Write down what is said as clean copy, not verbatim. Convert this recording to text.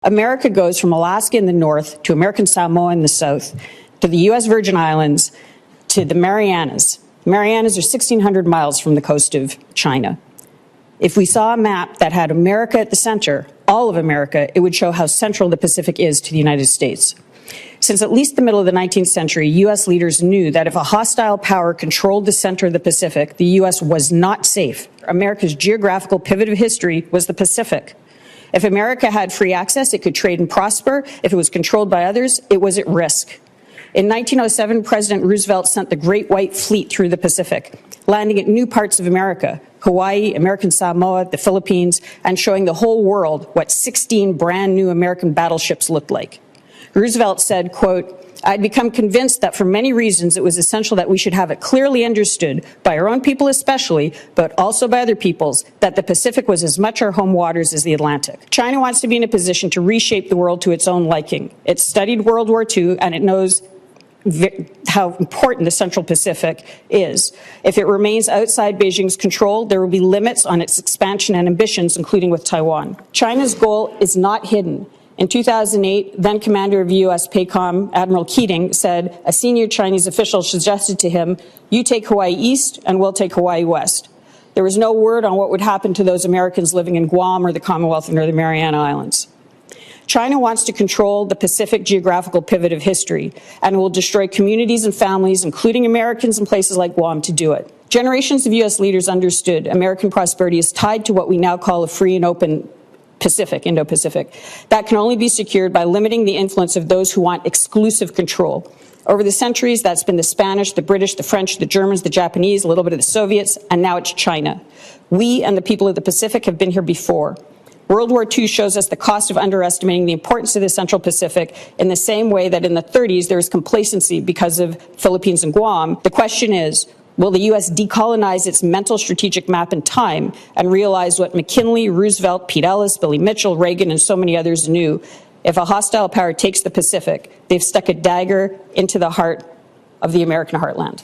America goes from Alaska in the north to American Samoa in the south to the U.S. Virgin Islands to the Marianas. The Marianas are 1,600 miles from the coast of China. If we saw a map that had America at the center, all of America, it would show how central the Pacific is to the United States. Since at least the middle of the 19th century, U.S. leaders knew that if a hostile power controlled the center of the Pacific, the U.S. was not safe. America's geographical pivot of history was the Pacific. If America had free access, it could trade and prosper. If it was controlled by others, it was at risk. In 1907, President Roosevelt sent the Great White Fleet through the Pacific, landing at new parts of America, Hawaii, American Samoa, the Philippines, and showing the whole world what 16 brand new American battleships looked like. Roosevelt said, quote, "I'd become convinced that for many reasons it was essential that we should have it clearly understood, by our own people especially, but also by other peoples, that the Pacific was as much our home waters as the Atlantic." China wants to be in a position to reshape the world to its own liking. It studied World War II, and it knows how important the Central Pacific is. If it remains outside Beijing's control, there will be limits on its expansion and ambitions, including with Taiwan. China's goal is not hidden. In 2008, then commander of U.S. PACOM, Admiral Keating, said a senior Chinese official suggested to him, "You take Hawaii East and we'll take Hawaii West." There was no word on what would happen to those Americans living in Guam or the Commonwealth or the Mariana Islands. China wants to control the Pacific geographical pivot of history and will destroy communities and families, including Americans in places like Guam, to do it. Generations of U.S. leaders understood American prosperity is tied to what we now call a free and open Pacific, Indo-Pacific. That can only be secured by limiting the influence of those who want exclusive control. Over the centuries, that's been the Spanish, the British, the French, the Germans, the Japanese, a little bit of the Soviets, and now it's China. We and the people of the Pacific have been here before. World War II shows us the cost of underestimating the importance of the Central Pacific in the same way that in the 30s there was complacency because of Philippines and Guam. The question is, will the U.S. decolonize its mental strategic map in time and realize what McKinley, Roosevelt, Pete Ellis, Billy Mitchell, Reagan, and so many others knew? If a hostile power takes the Pacific, they've stuck a dagger into the heart of the American heartland.